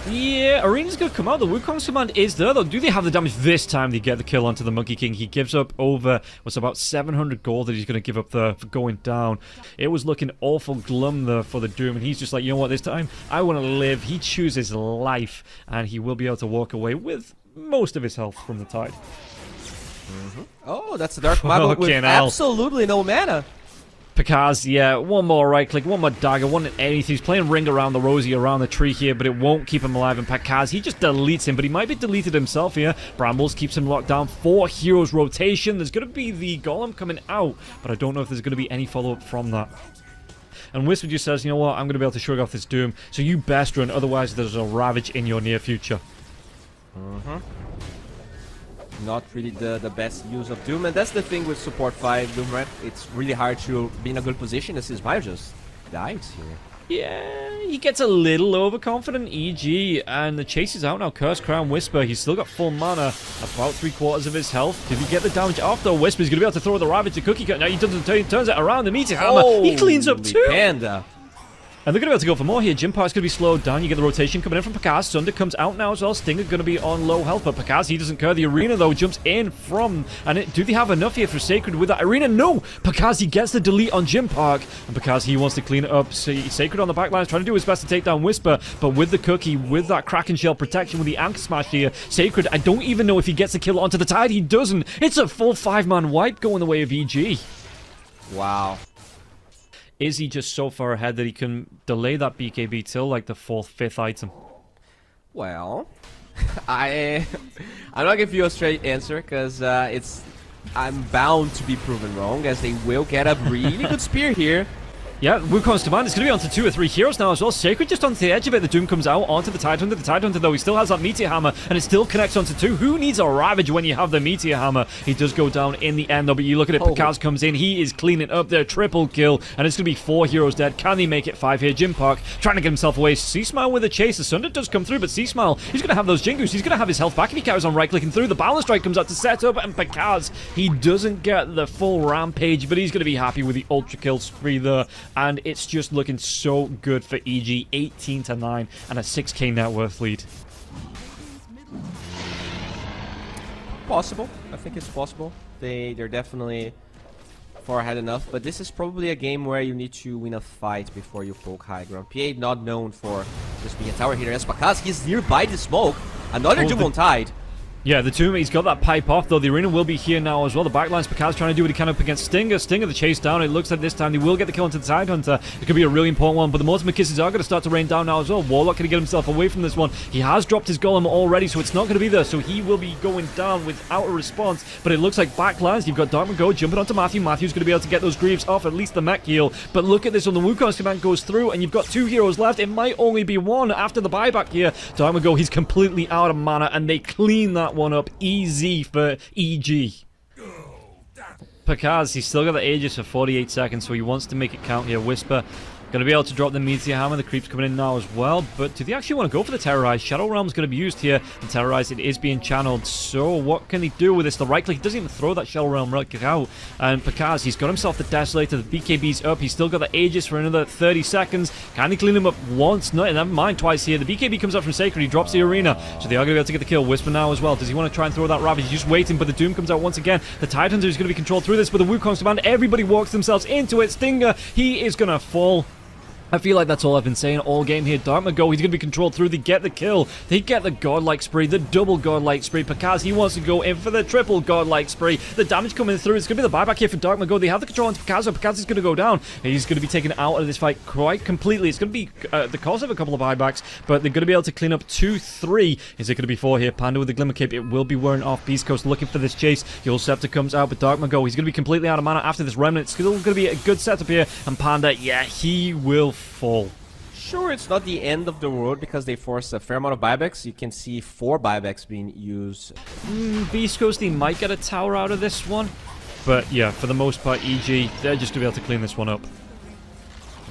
S2: Yeah, Arena's going to come out. The Wukong's command is there, though. Do they have the damage this time? They get the kill onto the Monkey King. He gives up over, what's about 700 gold that he's going to give up there for going down. It was looking awful glum there for the Doom, and he's just like, you know what, this time, I want to live. He chooses life, and he will be able to walk away with most of his health from the Tide.
S1: Oh, that's the DarkMago with absolutely no mana.
S2: Pakazs, yeah, one more right click, one more dagger, one anything. He's playing Ring Around the Rosie around the tree here, but it won't keep him alive. And Pakazs, he just deletes him, but he might be deleted himself here. Brambles keeps him locked down. 4 heroes rotation. There's going to be the Golem coming out, but I don't know if there's going to be any follow-up from that. And Wisper just says, you know what, I'm going to be able to shrug off this Doom, so you best run, otherwise there's a Ravage in your near future.
S1: Not really the best use of Doom, and that's the thing with support 5 Doom, right? It's really hard to be in a good position as C.smile just dies here.
S2: Yeah, he gets a little overconfident, EG, and the chase is out now. Curse Crown Wisper, he's still got full mana, about 3/4 of his health. Did he get the damage off though? Wisper's going to be able to throw the Ravage to Cookie Cut. Now he turns it around, the Meteor Hammer, he cleans up too!
S1: Panda!
S2: And they're going to be able to go for more here. Jim Park's going to be slowed down. You get the rotation coming in from Pakazs. Sunder comes out now as well. Stinger going to be on low health, but Pakazs, he doesn't care. The Arena, though, jumps in from... And do they have enough here for Sacred with that Arena? No! Pakazs, he gets the delete on Jim Park. And Pakazs, he wants to clean it up. Sacred on the back line is trying to do his best to take down Wisper, but with the cookie, with that Kraken Shell protection, with the Anchor Smash here, Sacred, I don't even know if he gets the kill onto the Tide. He doesn't. It's a full 5-man wipe going the way of EG.
S1: Wow.
S2: Is he just so far ahead that he can delay that BKB till like the 4th, 5th item?
S1: Well, I'm not giving you a straight answer because I'm bound to be proven wrong, as they will get a really good spear here.
S2: Yeah, Wukong's command is going to be onto 2 or 3 heroes now as well. Sacred just onto the edge of it. The Doom comes out onto the Tidehunter. The Tidehunter, though, he still has that Meteor Hammer, and it still connects onto 2. Who needs a Ravage when you have the Meteor Hammer? He does go down in the end, though, but you look at it, Pakazs comes in. He is cleaning up their triple kill, and it's going to be 4 heroes dead. Can they make it 5 here? Jim Park trying to get himself away. C.smile with a chase. The Sunder does come through, but C.smile, he's going to have those Jingus. He's going to have his health back if he carries on right-clicking through. The Balance Strike comes out to set up, and Pakazs, he doesn't get the full rampage, but he's going to be happy with the ultra kill spree there, and it's just looking so good for EG. 18-9 and a 6k net worth lead.
S1: Possible. I think it's possible. They're definitely far ahead enough, but this is probably a game where you need to win a fight before you poke high ground. PA not known for just being a tower hitter, as Pakazs, he's nearby the smoke. Another Doom on Tide.
S2: Yeah, the Tomb, he's got that pipe off, though. The Arena will be here now as well. The backline's Pakazs trying to do what he can up against Stinger. Stinger, the chase down. It looks like this time they will get the kill into the Tidehunter. It could be a really important one, but the Mortimer Kisses are going to start to rain down now as well. Warlock can get himself away from this one. He has dropped his Golem already, so it's not going to be there. So he will be going down without a response. But it looks like backlines. You've got DarkMago jumping onto Matthew. Matthew's going to be able to get those Greaves off, at least the mech heal. But look at this one. The Wukong's command goes through, and you've got 2 heroes left. It might only be 1 after the buyback here. DarkMago, he's completely out of mana, and they clean that one up easy for EG. Pakazs, he's still got the Aegis for 48 seconds, so he wants to make it count here. Wisper going to be able to drop the Meteor Hammer. The creep's coming in now as well, but do they actually want to go for the Terrorize? Shadow Realm's going to be used here, and Terrorize, it is being channeled, so what can he do with this? The right click, he doesn't even throw that Shadow Realm right click out, and Pakazs, he's got himself the Desolator, the BKB's up, he's still got the Aegis for another 30 seconds. Can he clean him up once? No, never mind, twice here. The BKB comes up from Sacred, he drops the Arena, so they are going to be able to get the kill. Wisper now as well. Does he want to try and throw that Ravage? He's just waiting, but the Doom comes out once again. The Tidehunter is going to be controlled through this, but the Wukong's command, everybody walks themselves into it. Stinger, he is going to fall. I feel like that's all I've been saying all game here. DarkMago, he's going to be controlled through. They get the kill. They get the godlike spree, the double godlike spree. Pakazs, he wants to go in for the triple godlike spree. The damage coming through. It's going to be the buyback here for DarkMago. They have the control on Pakazs. Pakazs is going to go down. He's going to be taken out of this fight quite completely. It's going to be the cause of a couple of buybacks, but they're going to be able to clean up 2-3. Is it going to be 4 here? Panda with the Glimmer Cape. It will be wearing off. Beastcoast looking for this chase. Yule Scepter comes out, but DarkMago, he's going to be completely out of mana after this Remnant. It's still going to be a good setup here, and Panda, yeah, he will fall.
S1: Sure, it's not the end of the world because they forced a fair amount of buybacks. You can see 4 buybacks being used.
S2: Beastcoast, he might get a tower out of this one. But yeah, for the most part, EG, they're just going to be able to clean this one up.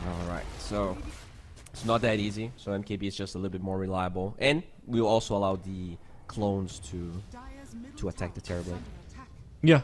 S1: Alright, so it's not that easy. So MKB is just a little bit more reliable. And we'll also allow the clones to attack the Terrorblade.
S2: Yeah.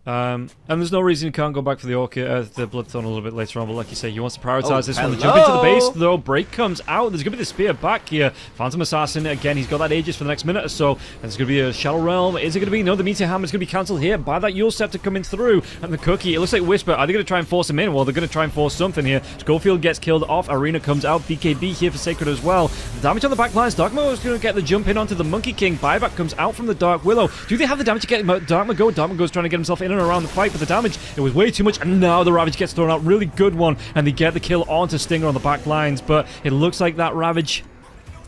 S2: And there's no reason you can't go back for the the Bloodthorn a little bit later on, but like you say, you want to prioritize this one. The jump into the base, though, break comes out. There's going to be the spear back here. Phantom Assassin, again, he's got that Aegis for the next minute or so. And there's going to be a Shadow Realm. Is it going to be? No, the Meteor Hammer is going to be cancelled here by that Yule Scepter coming through. And the Cookie, it looks like Wisper. Are they going to try and force him in? Well, they're going to try and force something here. Scofield gets killed off. Arena comes out. BKB here for Sacred as well. The damage on the back lines. DarkMago is going to get the jump in onto the Monkey King. Buyback comes out from the Dark Willow. Do they have the damage to get DarkMago? DarkMago's trying to get himself in and around the fight, but the damage, it was way too much, and now the Ravage gets thrown out. Really good one, and they get the kill onto Stinger on the back lines, but it looks like that Ravage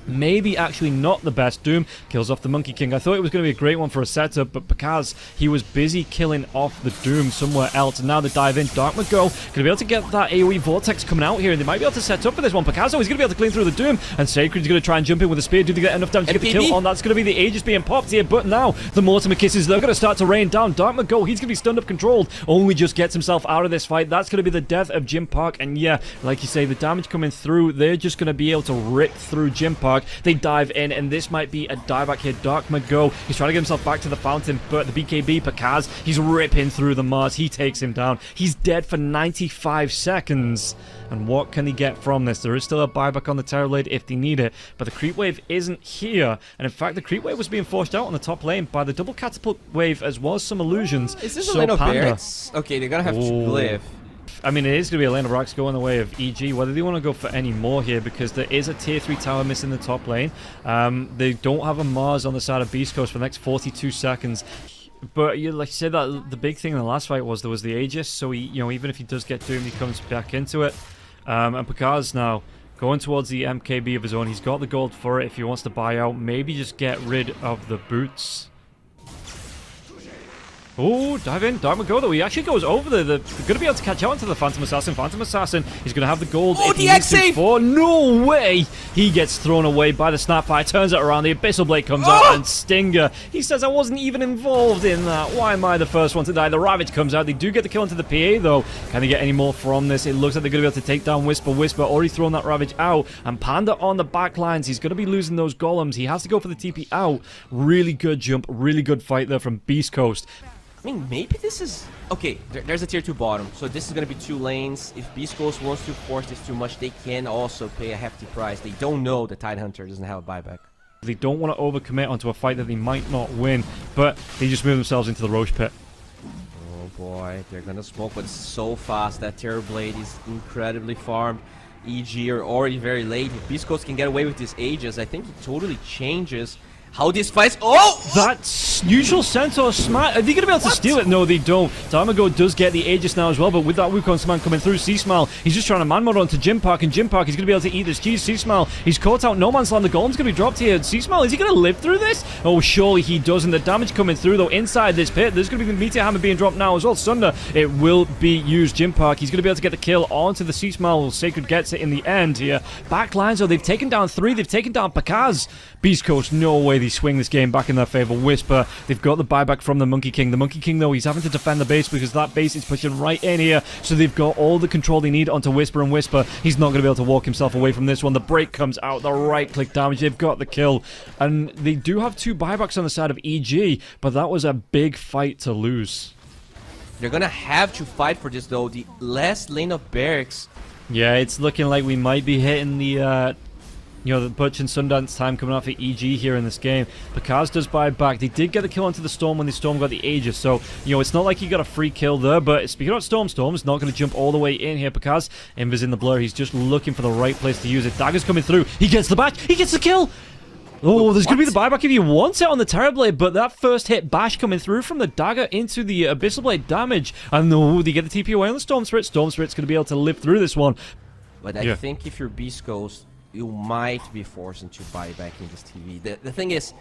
S2: maybe actually not the best. Doom kills off the Monkey King. I thought it was going to be a great one for a setup, but because he was busy killing off the Doom somewhere else, and now they dive in. DarkMago going to be able to get that AoE Vortex coming out here, and they might be able to set up for this one. Pakazs, he's going to be able to clean through the Doom, and Sacred's going to try and jump in with a spear. Do they get enough damage to get the kill on? That's going to be the Aegis being popped here, but now the Mortimer Kisses, they're going to start to rain down. DarkMago, he's going to be stunned up controlled, only just gets himself out of this fight. That's going to be the death of Jim Park, and yeah, like you say, the damage coming through, they're just going to be able to rip through Jim Park. dark. They dive in, and this might be a dieback here. DarkMago, he's trying to get himself back to the fountain, but the BKB, Pakazs, he's ripping through the Mars. He takes him down. He's dead for 95 seconds. And what can he get from this? There is still a buyback on the Terrorblade if they need it, but the creep wave isn't here. And in fact, the creep wave was being forced out on the top lane by the double catapult wave as well as some illusions.
S1: Is this
S2: so
S1: a lane of
S2: Panda,
S1: barracks? Okay, they're gonna have to glyph.
S2: I mean, it is going to be a lane of rocks going the way of EG. Whether they want to go for any more here, because there is a tier 3 tower missing the top lane. They don't have a Mars on the side of Beastcoast for the next 42 seconds. But like you said, that the big thing in the last fight was there was the Aegis. So he, even if he does get doomed, he comes back into it. And Pakazs now going towards the MKB of his own. He's got the gold for it if he wants to buy out. Maybe just get rid of the boots. Oh, dive in. DarkMago, though. He actually goes over there. They're going to be able to catch out to the Phantom Assassin. Phantom Assassin, he's going to have the gold.
S1: Oh, the X-Save!
S2: No way! He gets thrown away by the Snapfire, turns it around. The Abyssal Blade comes out, and Stinger, he says, I wasn't even involved in that. Why am I the first one to die? The Ravage comes out. They do get the kill into the PA, though. Can they get any more from this? It looks like they're going to be able to take down Wisper. Wisper already thrown that Ravage out. And Panda on the back lines. He's going to be losing those golems. He has to go for the TP out. Really good jump. Really good fight there from Beastcoast.
S1: I mean, maybe this is... Okay, there's a tier 2 bottom, so this is going to be 2 lanes. If Beastcoast wants to force this too much, they can also pay a hefty price. They don't know the Tidehunter doesn't have a buyback.
S2: They don't want to overcommit onto a fight that they might not win, but they just move themselves into the Roche pit.
S1: Oh boy, they're going to smoke, but it's so fast. That Terrorblade is incredibly farmed. EG are already very late. If Beastcoast can get away with this Aegis, I think it totally changes how this fights. Oh!
S2: That's neutral Centaur Smite. Are they going to be able to steal it? No, they don't. DarkMago does get the Aegis now as well, but with that Wukong command coming through, C.smile, he's just trying to man-mod onto Jim Park, and Jim Park, he's going to be able to eat this cheese. C.smile, he's caught out no man's land. The golem's going to be dropped here. C.smile, is he going to live through this? Oh, surely he doesn't. The damage coming through, though, inside this pit. There's going to be the Meteor Hammer being dropped now as well. Sunder, it will be used. Jim Park, he's going to be able to get the kill onto the C.smile. Sacred gets it in the end here. Backlines, though, they've taken down 3. They've taken down Pakazs. Beastcoast, no way they swing this game back in their favor. Wisper, they've got the buyback from the Monkey King. The Monkey King, though, he's having to defend the base because that base is pushing right in here. So they've got all the control they need onto Wisper, and Wisper, he's not going to be able to walk himself away from this one. The break comes out, the right-click damage, they've got the kill. And they do have 2 buybacks on the side of EG, but that was a big fight to lose.
S1: They're going to have to fight for this, though. The last lane of barracks.
S2: Yeah, it's looking like we might be hitting the the Butch and Sundance time coming out for EG here in this game. Pakazs does buy back. They did get the kill onto the Storm when the Storm got the Aegis, so, it's not like he got a free kill there, but speaking of Storm's not going to jump all the way in here. Pakazs, Invis in the blur, he's just looking for the right place to use it. Dagger's coming through. He gets the bash. He gets the kill! Oh, there's going to be the buyback if you want it on the Terrorblade, but that first hit bash coming through from the Dagger into the Abyssal Blade damage. And no, they get the TP away on the Storm Spirit. Storm Spirit's going to be able to live through this one.
S1: But I think if you're Beastcoast, you might be forced into buyback in this TV. The thing is,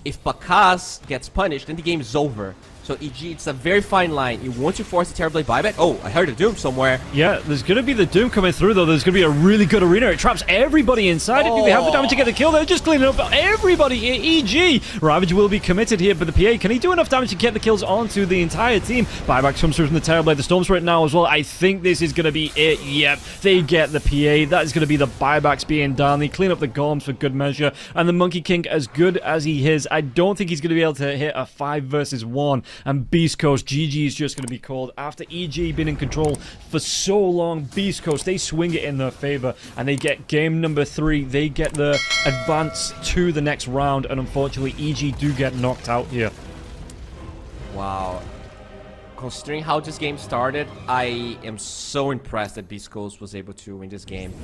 S1: if Pakazs gets punished, then the game is over. So EG, it's a very fine line. You want to force the Terrorblade buyback? Oh, I heard a Doom somewhere.
S2: Yeah, there's going to be the Doom coming through, though. There's going to be a really good arena. It traps everybody inside. If they have the damage to get the kill, they're just cleaning up everybody here. EG, Ravage will be committed here, but the PA, can he do enough damage to get the kills onto the entire team? Buyback comes through from the Terrorblade. The Storm's right now as well. I think this is going to be it. Yep, they get the PA. That is going to be the buybacks being done. They clean up the golems for good measure. And the Monkey King, as good as he is, I don't think he's going to be able to hit a 5 versus 1. And Beastcoast, GG is just going to be called. After EG been in control for so long, Beastcoast, they swing it in their favor, and they get game number 3. They get the advance to the next round, and unfortunately, EG do get knocked out here.
S1: Wow. Considering how this game started, I am so impressed that Beastcoast was able to win this game.